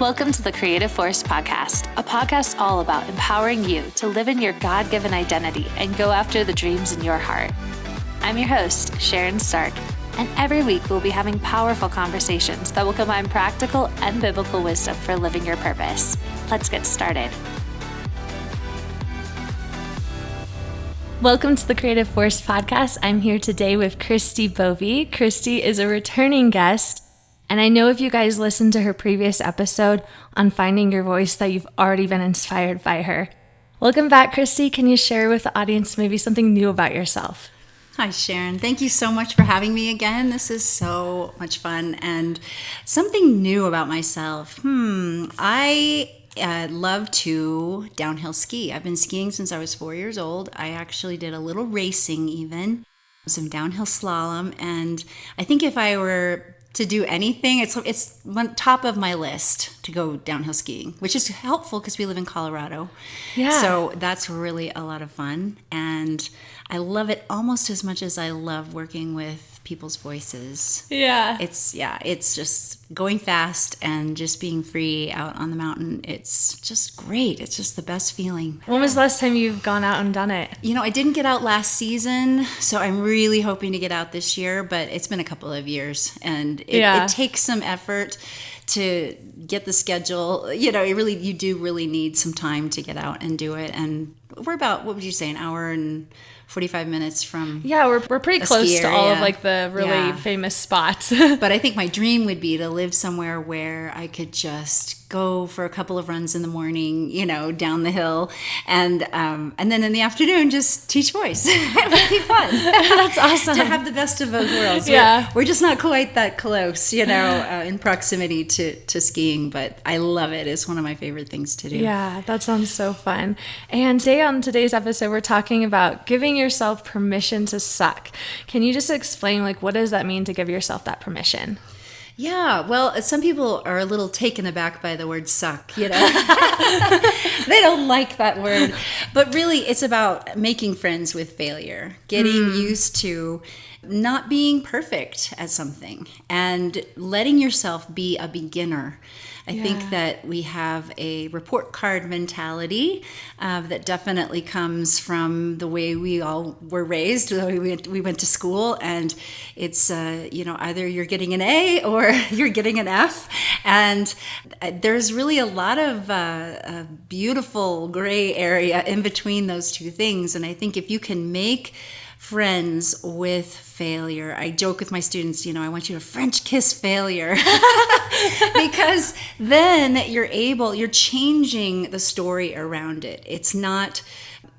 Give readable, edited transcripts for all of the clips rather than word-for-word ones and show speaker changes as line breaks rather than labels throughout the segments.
Welcome to the Creative Force Podcast, a podcast all about empowering you to live in your God-given identity and go after the dreams in your heart. I'm your host, Sharon Stark, and every week we'll be having powerful conversations that will combine practical and biblical wisdom for living your purpose. Let's get started. Welcome to the Creative Force Podcast. I'm here today with Christi Bovee. Christi is a returning guest, and I know if you guys listened to her previous episode on finding your voice that you've already been inspired by her. Welcome back, Christi. Can you share with the audience maybe something new about yourself?
Hi, Sharon. Thank you so much for having me again. This is so much fun and something new about myself. I love to downhill ski. I've been skiing since I was 4 years old. I actually did a little racing even, some downhill slalom. And I think if I were to do anything, it's on top of my list to go downhill skiing, which is helpful because we live in Colorado.
Yeah.
So that's really a lot of fun. And I love it almost as much as I love working with people's voices.
Yeah.
It's just going fast and just being free out on the mountain. It's just great. It's just the best feeling.
When was the last time you've gone out and done it?
You know, I didn't get out last season, so I'm really hoping to get out this year, but it's been a couple of years, and it takes some effort to get the schedule. You know, you do really need some time to get out and do it. And we're about, what would you say, an hour and 45 minutes from
we're pretty close to all of like the really famous spots.
But I think my dream would be to live somewhere where I could just go for a couple of runs in the morning, you know, down the hill, and then in the afternoon just teach voice. It would be fun.
That's awesome.
To have the best of both worlds.
Yeah.
We're just not quite that close, you know, in proximity to skiing, but I love it. It's one of my favorite things to do.
Yeah, that sounds so fun. And today on today's episode, we're talking about giving yourself permission to suck. Can you just explain, like, what does that mean to give yourself that permission?
Yeah, well, some people are a little taken aback by the word suck, you know. They don't like that word. But really, it's about making friends with failure, getting used to not being perfect at something, and letting yourself be a beginner. I think that we have a report card mentality that definitely comes from the way we all were raised, the way we went to school, and it's either you're getting an A or you're getting an F, and there's really a lot of beautiful gray area in between those two things. And I think if you can make friends with failure. I joke with my students, you know, I want you to French kiss failure because then you're changing the story around it. It's not,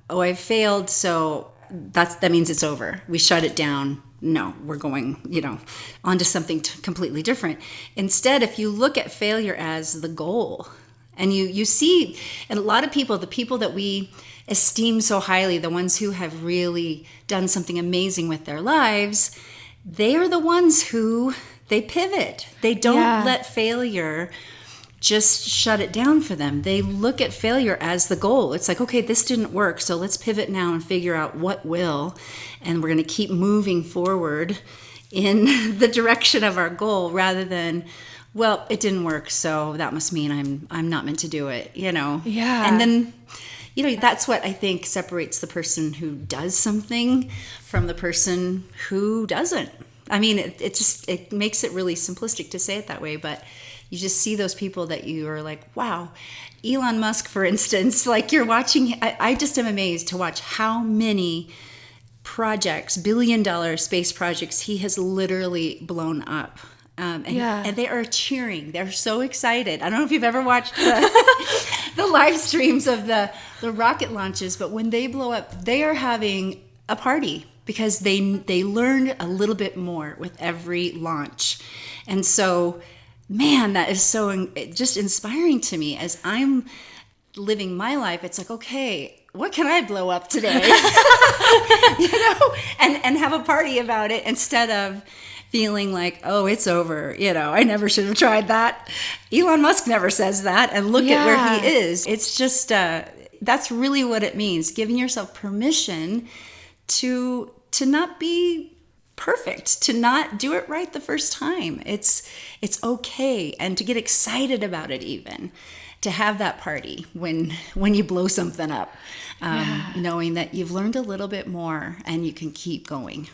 oh, I failed, so that means it's over. We shut it down. No, we're going, you know, onto something completely different. Instead, if you look at failure as the goal, and you see, and a lot of people, the people that we esteem so highly, the ones who have really done something amazing with their lives, they are the ones who they pivot. They don't let failure just shut it down for them. They look at failure as the goal. It's like, okay, this didn't work, so let's pivot now and figure out what will, and we're going to keep moving forward in the direction of our goal rather than, well, it didn't work, so that must mean I'm not meant to do it, you know?
Yeah.
And then, you know, that's what I think separates the person who does something from the person who doesn't. I mean, it makes it really simplistic to say it that way, but you just see those people that you are like, wow. Elon Musk, for instance, like you're watching, I just am amazed to watch how many projects, billion-dollar space projects, he has literally blown up. And they are cheering. They're so excited. I don't know if you've ever watched the live streams of the rocket launches, but when they blow up, they are having a party because they learned a little bit more with every launch. And so, man, that is so just inspiring to me as I'm living my life. It's like, okay, what can I blow up today? You know, and have a party about it instead of feeling like, oh, it's over. You know, I never should have tried that. Elon Musk never says that. And look at where he is. It's just, that's really what it means. Giving yourself permission to not be perfect to not do it right the first time. It's okay, and to get excited about it, even to have that party when you blow something up, knowing that you've learned a little bit more and you can keep going.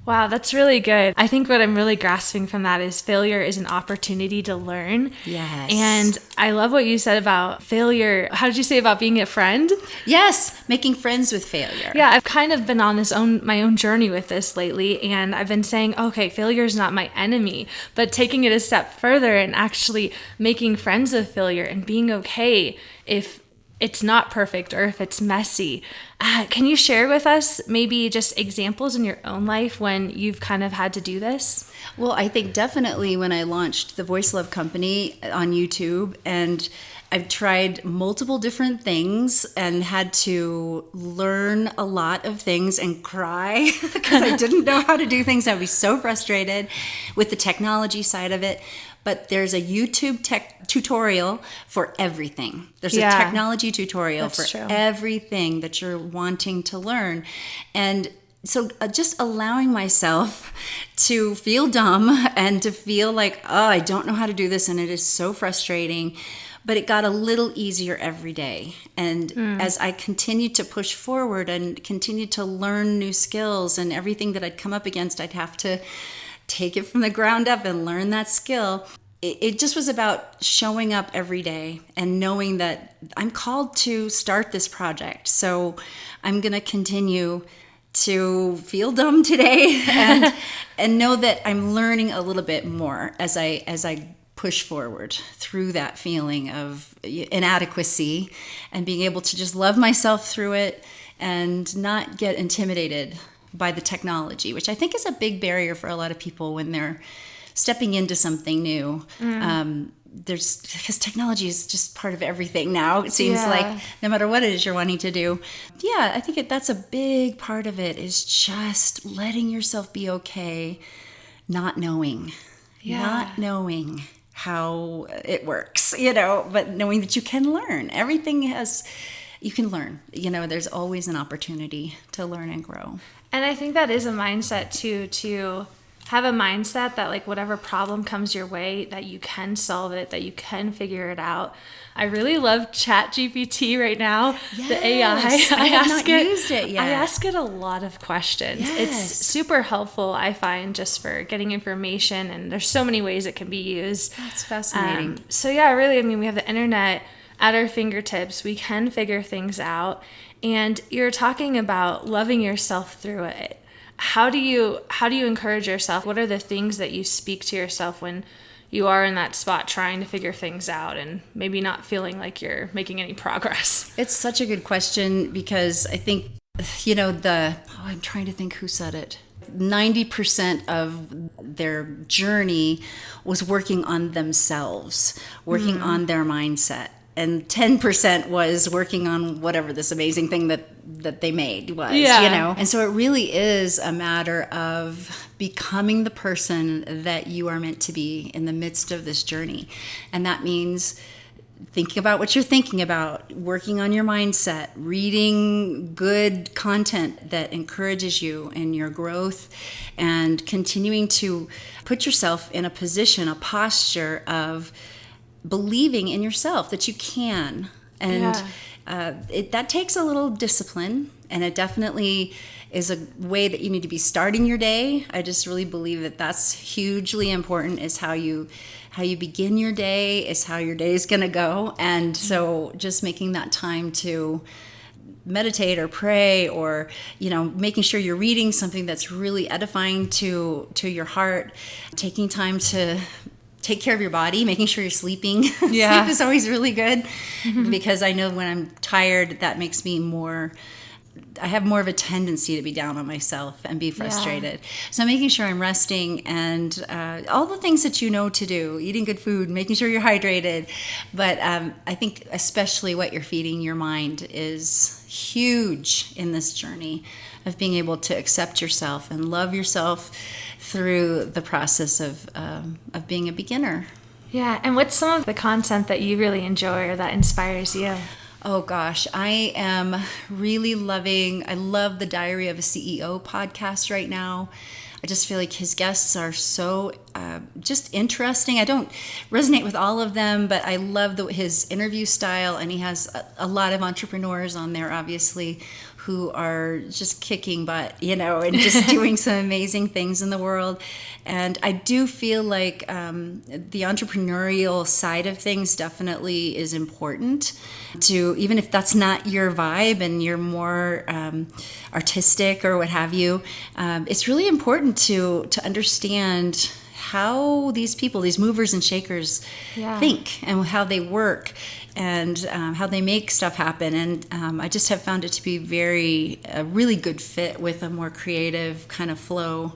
Wow, that's really good. I think what I'm really grasping from that is failure is an opportunity to learn.
Yes.
And I love what you said about failure. How did you say about being a friend?
Yes, making friends with failure.
Yeah, I've kind of been on my own journey with this lately, and I've been saying, okay, failure is not my enemy, but taking it a step further and actually making friends with failure and being okay if it's not perfect or if it's messy. Can you share with us maybe just examples in your own life when you've kind of had to do this?
Well, I think definitely when I launched the Voice Love Company on YouTube, and I've tried multiple different things and had to learn a lot of things and cry because I didn't know how to do things. I'd be so frustrated with the technology side of it. But there's a YouTube tutorial for everything. There's a technology tutorial for everything that you're wanting to learn. And so just allowing myself to feel dumb and to feel like, oh, I don't know how to do this, and it is so frustrating. But it got a little easier every day. And as I continued to push forward and continued to learn new skills, and everything that I'd come up against, I'd have to take it from the ground up and learn that skill. It just was about showing up every day and knowing that I'm called to start this project. So I'm going to continue to feel dumb today and know that I'm learning a little bit more as I push forward through that feeling of inadequacy, and being able to just love myself through it and not get intimidated by the technology, which I think is a big barrier for a lot of people when they're stepping into something new. Because technology is just part of everything now. It seems like no matter what it is you're wanting to do. Yeah, I think that's a big part of it, is just letting yourself be okay, not knowing how it works, but knowing that you can learn. You can learn. There's always an opportunity to learn and grow.
And I think that is a mindset too, to have a mindset that like whatever problem comes your way, that you can solve it, that you can figure it out. I really love ChatGPT right now.
Yes,
the AI.
I have not used it yet.
I ask it a lot of questions.
Yes.
It's super helpful, I find, just for getting information, and there's so many ways it can be used.
That's fascinating.
So yeah, really, we have the internet at our fingertips. We can figure things out. And you're talking about loving yourself through it. How do you encourage yourself? What are the things that you speak to yourself when you are in that spot trying to figure things out and maybe not feeling like you're making any progress?
It's such a good question, because I think, I'm trying to think who said it. 90% of their journey was working on themselves, working on their mindset. And 10% was working on whatever this amazing thing that they made was, And so it really is a matter of becoming the person that you are meant to be in the midst of this journey. And that means thinking about what you're thinking about, working on your mindset, reading good content that encourages you in your growth, and continuing to put yourself in a position, a posture of believing in yourself that you can. And that takes a little discipline, and it definitely is a way that you need to be starting your day. I just really believe that that's hugely important, is how you begin your day, is how your day is going to go. And so just making that time to meditate or pray, or making sure you're reading something that's really edifying to your heart, taking time to take care of your body, making sure you're sleeping.
Yeah.
Sleep is always really good, because I know when I'm tired, that makes me I have more of a tendency to be down on myself and be frustrated. Yeah. So making sure I'm resting, and all the things that to do, eating good food, making sure you're hydrated. But I think especially what you're feeding your mind is huge in this journey of being able to accept yourself and love yourself through the process of being a beginner.
Yeah, and what's some of the content that you really enjoy or that inspires you?
Oh gosh, I am really I love the Diary of a CEO podcast right now. I just feel like his guests are so just interesting. I don't resonate with all of them, but I love his interview style, and he has a lot of entrepreneurs on there, obviously, who are just kicking butt, and just doing some amazing things in the world. And I do feel like the entrepreneurial side of things definitely is important to, even if that's not your vibe and you're more artistic or what have you, it's really important to understand how these people, these movers and shakers, think and how they work and how they make stuff happen. And I just have found it to be a really good fit with a more creative kind of flow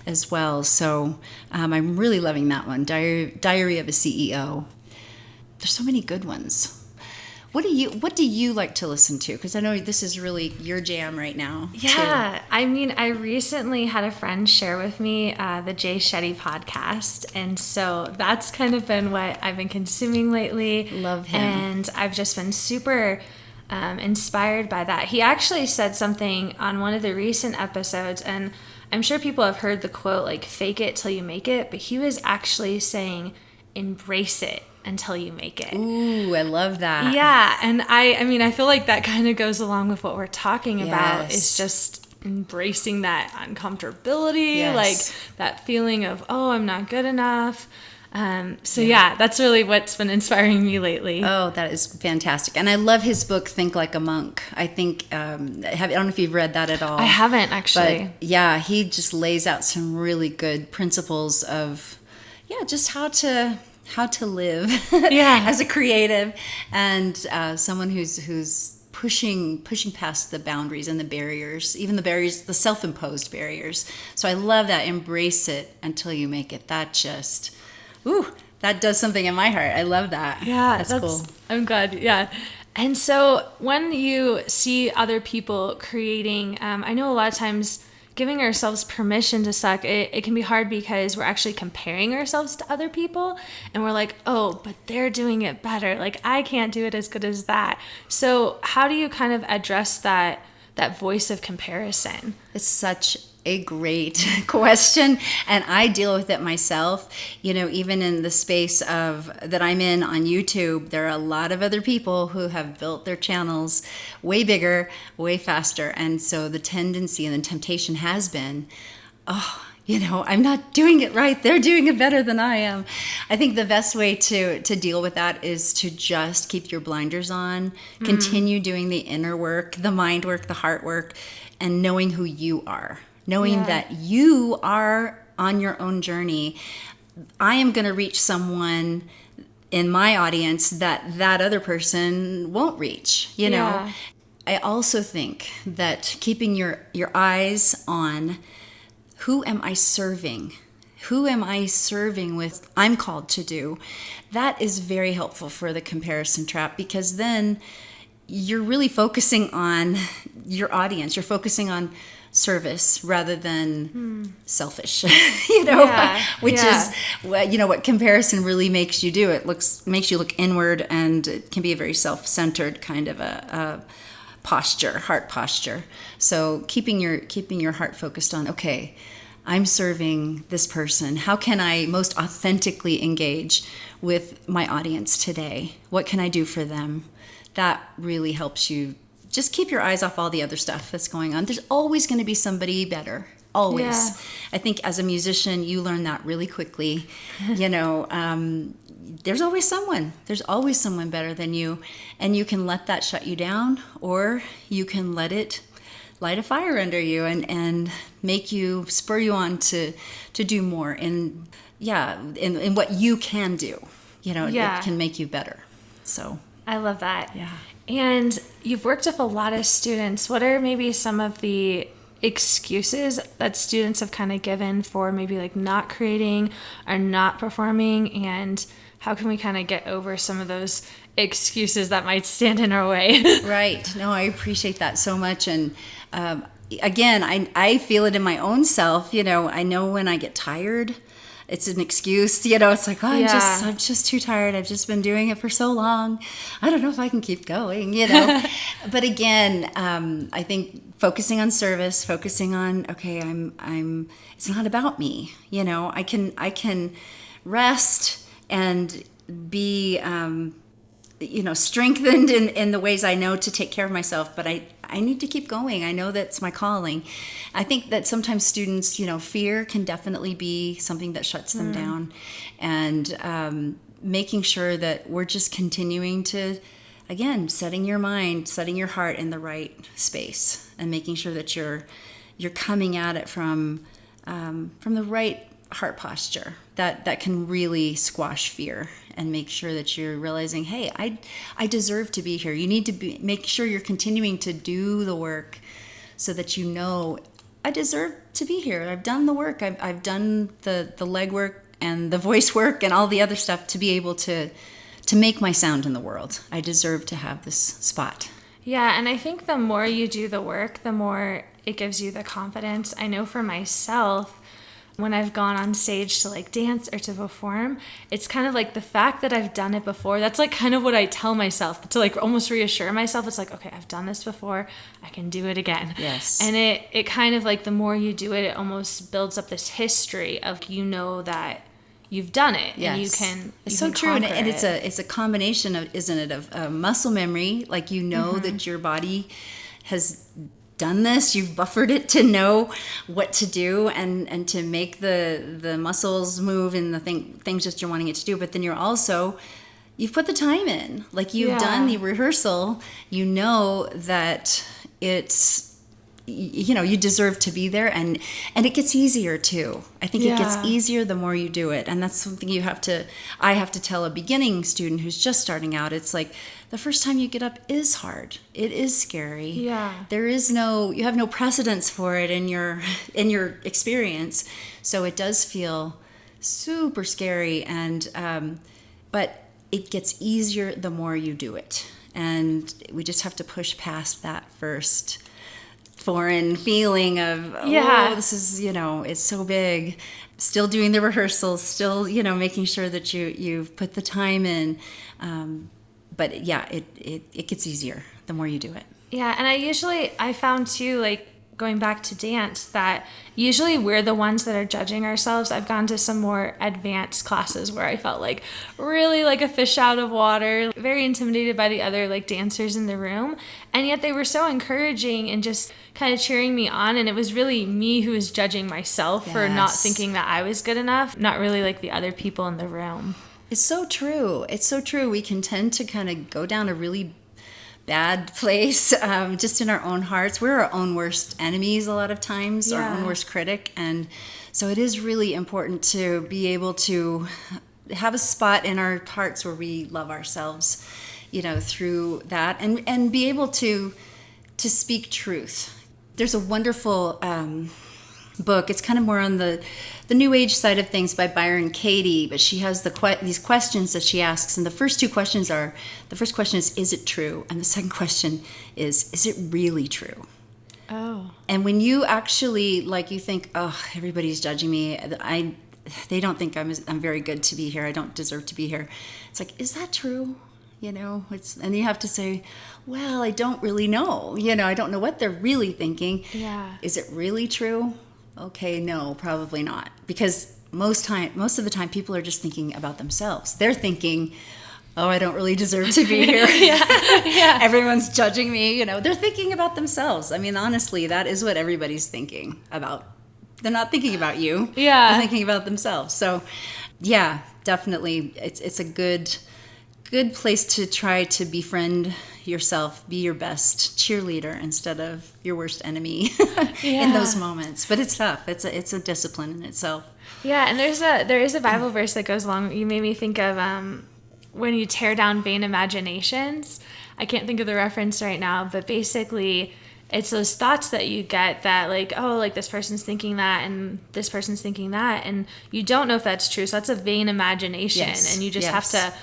as well. So I'm really loving that one, Diary of a CEO. There's so many good ones. What do you like to listen to? Because I know this is really your jam right now.
Yeah. Too. I mean, I recently had a friend share with me the Jay Shetty podcast. And so that's kind of been what I've been consuming lately.
Love him.
And I've just been super inspired by that. He actually said something on one of the recent episodes, and I'm sure people have heard the quote, like, fake it till you make it. But he was actually saying, embrace it until you make it.
Ooh, I love that.
Yeah, and I mean, I feel like that kind of goes along with what we're talking about, is just embracing that uncomfortability, like that feeling of, oh, I'm not good enough. That's really what's been inspiring me lately.
Oh, that is fantastic. And I love his book, Think Like a Monk. I think, I don't know if you've read that at all.
I haven't, actually.
But yeah, he just lays out some really good principles of, just how to live as a creative and someone who's pushing past the boundaries and the barriers, even the self-imposed barriers. So I love that. Embrace it until you make it. That just, that does something in my heart. I love that.
Yeah,
that's cool.
I'm glad. Yeah. And so when you see other people creating, I know a lot of times giving ourselves permission to suck, it can be hard because we're actually comparing ourselves to other people, and we're like, oh, but they're doing it better. Like, I can't do it as good as that. So how do you kind of address that voice of comparison?
It's such a great question, and I deal with it myself. Even in the space that I'm in on YouTube, there are a lot of other people who have built their channels way bigger, way faster, and so the tendency and the temptation has been, I'm not doing it right. They're doing it better than I am. I think the best way to deal with that is to just keep your blinders on, continue doing the inner work, the mind work, the heart work, and knowing who you are. Knowing that you are on your own journey. I am going to reach someone in my audience that other person won't reach, know. I also think that keeping your eyes on, who am I serving? Who am I serving with? I'm called to do. That is very helpful for the comparison trap, because then you're really focusing on your audience. You're focusing on service rather than selfish, which is, what comparison really makes you do. It makes you look inward, and it can be a very self-centered kind of a heart posture. So keeping your heart focused on, okay, I'm serving this person. How can I most authentically engage with my audience today? What can I do for them? That really helps you just keep your eyes off all the other stuff that's going on. There's always going to be somebody better. Always. Yeah. I think as a musician, you learn that really quickly. There's always someone. There's always someone better than you. And you can let that shut you down, or you can let it light a fire under you and spur you on to do more in what you can do. It can make you better. So
I love that.
Yeah.
And you've worked with a lot of students. What are maybe some of the excuses that students have kind of given for maybe like not creating or not performing, and how can we kind of get over some of those excuses that might stand in our way?
Right. No, I appreciate that so much. And again, I feel it in my own self. I know when I get tired, it's an excuse, it's like, I'm just too tired. I've just been doing it for so long. I don't know if I can keep going, But again, I think focusing on service, focusing on, okay, it's not about me. I can rest and be, strengthened in the ways I know to take care of myself, but I need to keep going. I know that's my calling. I think that sometimes students, fear can definitely be something that shuts them down, and making sure that we're just continuing to, again, setting your mind, setting your heart in the right space, and making sure that you're coming at it from the right heart posture that can really squash fear, and make sure that you're realizing, hey, I deserve to be here. You need to make sure you're continuing to do the work so that I deserve to be here. I've done the work. I've done the legwork and the voice work and all the other stuff to be able to make my sound in the world. I deserve to have this spot.
Yeah, and I think the more you do the work, the more it gives you the confidence. I know for myself, when I've gone on stage to like dance or to perform, it's kind of like the fact that I've done it before. That's like kind of what I tell myself to like almost reassure myself. It's like, okay, I've done this before. I can do it again.
Yes.
And it kind of like the more you do it, it almost builds up this history of, that you've done it.
Yes.
And you can.
It's so true. And it's a combination of, isn't it, of muscle memory. Like, that your body has done this, you've buffered it to know what to do and to make the muscles move in the things that you're wanting it to do. But then you've put the time in, like you've done the rehearsal, that it's, you deserve to be there, and it gets easier too. I think it gets easier the more you do it. And that's something I have to tell a beginning student who's just starting out. It's like, the first time you get up is hard. It is scary.
Yeah.
You have no precedence for it in your experience. So it does feel super scary, but it gets easier the more you do it. And we just have to push past that first foreign feeling of, this is, it's so big. Still doing the rehearsals, still, making sure that you've put the time in. But it gets easier the more you do it.
Yeah, and I found too, like going back to dance, that usually we're the ones that are judging ourselves. I've gone to some more advanced classes where I felt like really like a fish out of water, very intimidated by the other like dancers in the room. And yet they were so encouraging and just kind of cheering me on. And it was really me who was judging myself for not thinking that I was good enough, not really like the other people in the room.
It's so true. It's so true. We can tend to kind of go down a really bad place, just in our own hearts. We're our own worst enemies a lot of times, our own worst critic. And so it is really important to be able to have a spot in our hearts where we love ourselves, through that, and be able to speak truth. There's a wonderful book. It's kind of more on the New Age side of things by Byron Katie, but she has these questions that she asks, and the first question is it true? And the second question is it really true?
Oh.
And when you actually, like, you think, oh, everybody's judging me, they don't think I'm very good to be here, I don't deserve to be here. It's like, is that true? And you have to say, well, I don't really know. I don't know what they're really thinking.
Yeah.
Is it really true? Okay, no, probably not. Because most of the time, people are just thinking about themselves. They're thinking, oh, I don't really deserve to be here.
Yeah.
Everyone's judging me. They're thinking about themselves. I mean, honestly, that is what everybody's thinking about. They're not thinking about you.
Yeah.
They're thinking about themselves. So, yeah, definitely, it's a good place to try to befriend yourself, be your best cheerleader instead of your worst enemy in those moments. But it's tough. It's a discipline in itself.
Yeah, and there is a Bible verse that goes along. You made me think of when you tear down vain imaginations. I can't think of the reference right now, but basically it's those thoughts that you get that like, oh, like this person's thinking that and this person's thinking that, and you don't know if that's true. So that's a vain imagination, and you just have to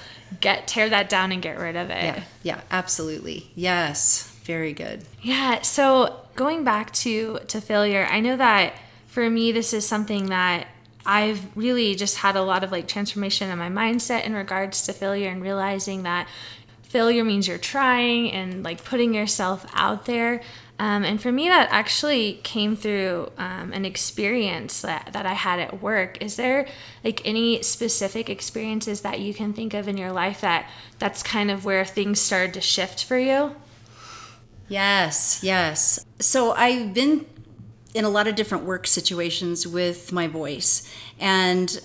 tear that down and get rid of it.
Yeah, absolutely. Yes, very good.
Yeah, so going back to failure, I know that for me this is something that I've really just had a lot of like transformation in my mindset in regards to failure, and realizing that failure means you're trying and like putting yourself out there. And for me, that actually came through an experience that I had at work. Is there like any specific experiences that you can think of in your life that's kind of where things started to shift for you?
Yes. So I've been in a lot of different work situations with my voice. And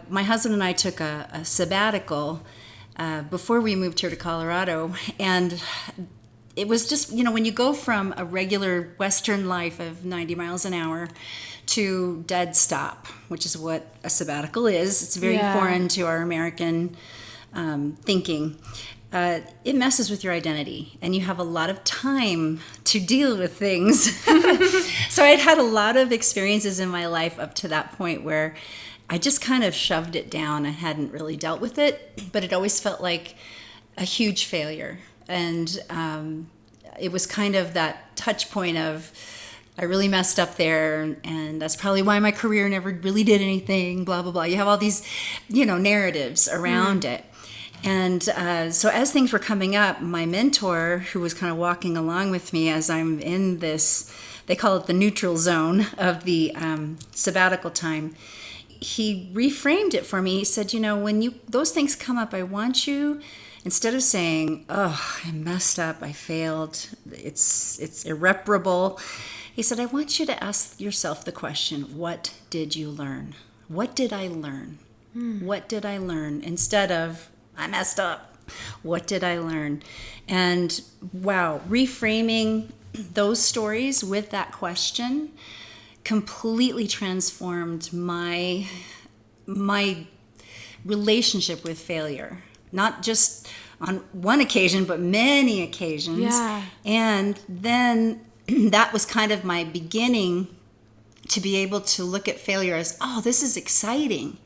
my husband and I took a sabbatical before we moved here to Colorado. And it was just, when you go from a regular Western life of 90 miles an hour to dead stop, which is what a sabbatical is. It's very foreign to our American thinking. It messes with your identity, and you have a lot of time to deal with things. So I'd had a lot of experiences in my life up to that point where I just kind of shoved it down and hadn't really dealt with it, but it always felt like a huge failure. And it was kind of that touch point of, I really messed up there, and that's probably why my career never really did anything, blah, blah, blah. You have all these, narratives around it. And so as things were coming up, my mentor, who was kind of walking along with me as I'm in this, they call it the neutral zone of the sabbatical time, he reframed it for me. He said, when those things come up, I want you, instead of saying, oh, I messed up, I failed, it's irreparable, he said, I want you to ask yourself the question, what did you learn? What did I learn? What did I learn? Instead of, I messed up, what did I learn? And wow, reframing those stories with that question completely transformed my relationship with failure. Not just on one occasion, but many occasions.
Yeah.
And then that was kind of my beginning to be able to look at failure as, oh, this is exciting.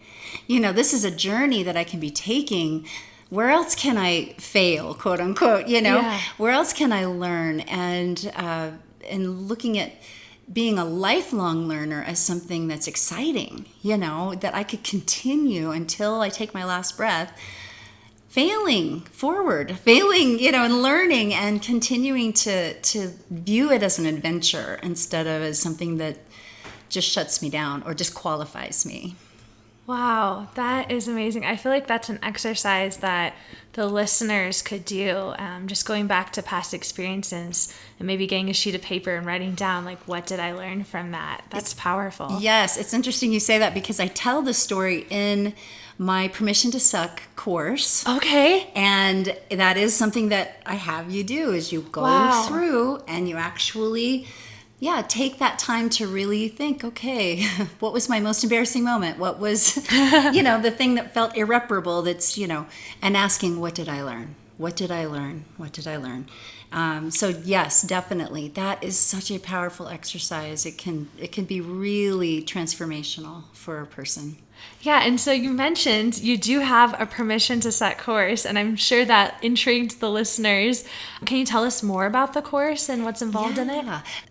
This is a journey that I can be taking. Where else can I fail, quote unquote, Where else can I learn? And looking at being a lifelong learner as something that's exciting, that I could continue until I take my last breath, failing, and learning and continuing to view it as an adventure instead of as something that just shuts me down or disqualifies me.
Wow, that is amazing. I feel like that's an exercise that the listeners could do, just going back to past experiences and maybe getting a sheet of paper and writing down, like, what did I learn from that? That's powerful.
Yes, it's interesting you say that because I tell the story in my Permission to Suck course.
Okay.
And that is something that I have you do, is you go through and you actually... take that time to really think, okay, what was my most embarrassing moment? What was, the thing that felt irreparable that's, and asking, what did I learn? What did I learn? What did I learn? So yes, definitely. That is such a powerful exercise. It can be really transformational for a person.
Yeah, and so you mentioned you do have a Permission to Suck course, and I'm sure that intrigued the listeners. Can you tell us more about the course and what's involved in it?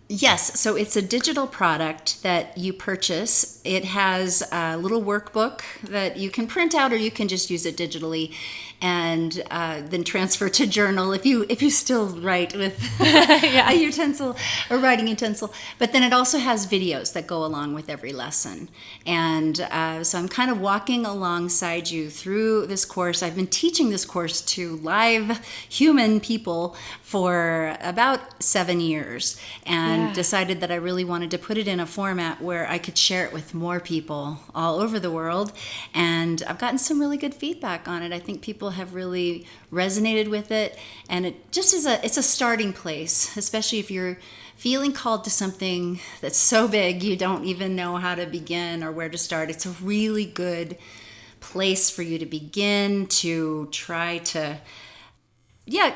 Yes, so it's a digital product that you purchase. It has a little workbook that you can print out or you can just use it digitally and then transfer to journal if you still write with a utensil or writing utensil. But then it also has videos that go along with every lesson. And so I'm kind of walking alongside you through this course. I've been teaching this course to live human people for about 7 years and decided that I really wanted to put it in a format where I could share it with more people all over the world. And I've gotten some really good feedback on it. I think people have really resonated with it. And it just is it's a starting place, especially if you're feeling called to something that's so big you don't even know how to begin or where to start. It's a really good place for you to begin to try to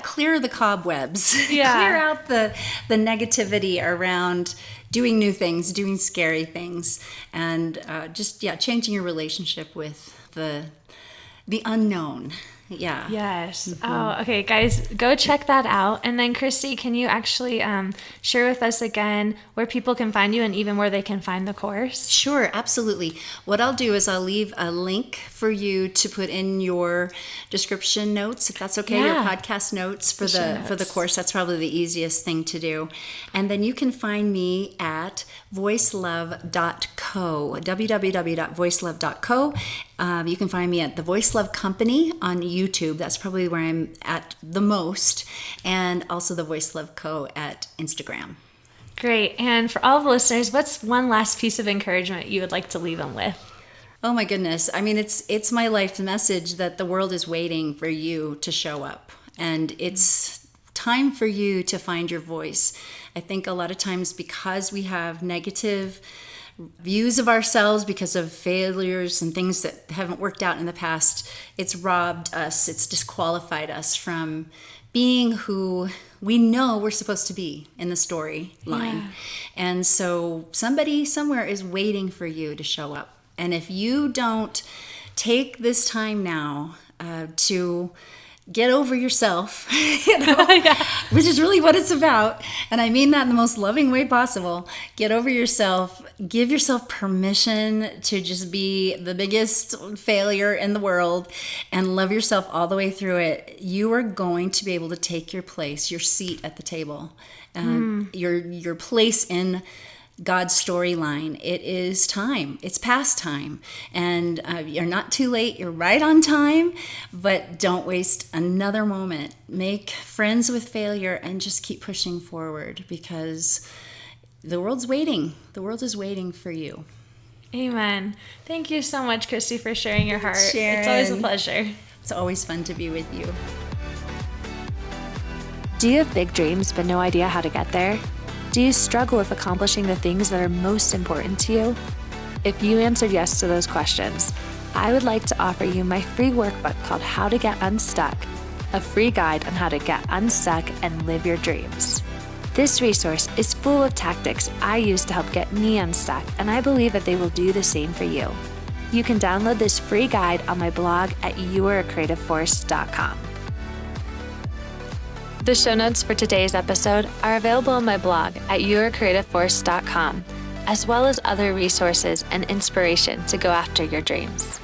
clear the cobwebs, clear out the negativity around doing new things, doing scary things, and just changing your relationship with the the unknown. Yeah.
Yes. Oh, okay, guys, go check that out. And then, Christi, can you actually share with us again where people can find you and even where they can find the course?
Sure, absolutely. What I'll do is I'll leave a link for you to put in your description notes, if that's okay, your podcast notes for the course. That's probably the easiest thing to do. And then you can find me at voicelove.co, www.voicelove.co. You can find me at the Voice Love Company on YouTube. That's probably where I'm at the most. And also the Voice Love Co. at Instagram.
Great. And for all the listeners, what's one last piece of encouragement you would like to leave them with?
Oh my goodness. I mean, it's my life message that the world is waiting for you to show up. And it's time for you to find your voice. I think a lot of times because we have negative views of ourselves because of failures and things that haven't worked out in the past, it's robbed us, it's disqualified us from being who we know we're supposed to be in the storyline. Yeah. And so somebody somewhere is waiting for you to show up. And if you don't take this time now to get over yourself, which is really what it's about. And I mean that in the most loving way possible. Get over yourself. Give yourself permission to just be the biggest failure in the world and love yourself all the way through it. You are going to be able to take your place, your seat at the table, your place in God's storyline. It is time. It's past time. And you're not too late. You're right on time. But don't waste another moment. Make friends with failure and just keep pushing forward because the world's waiting. The world is waiting for you.
Amen. Thank you so much, Christi, for sharing your heart.
Sharon.
It's always a pleasure.
It's always fun to be with you.
Do you have big dreams but no idea how to get there? Do you struggle with accomplishing the things that are most important to you? If you answered yes to those questions, I would like to offer you my free workbook called How to Get Unstuck, a free guide on how to get unstuck and live your dreams. This resource is full of tactics I use to help get me unstuck, and I believe that they will do the same for you. You can download this free guide on my blog at youarecreativeforce.com. The show notes for today's episode are available on my blog at youarecreativeforce.com, as well as other resources and inspiration to go after your dreams.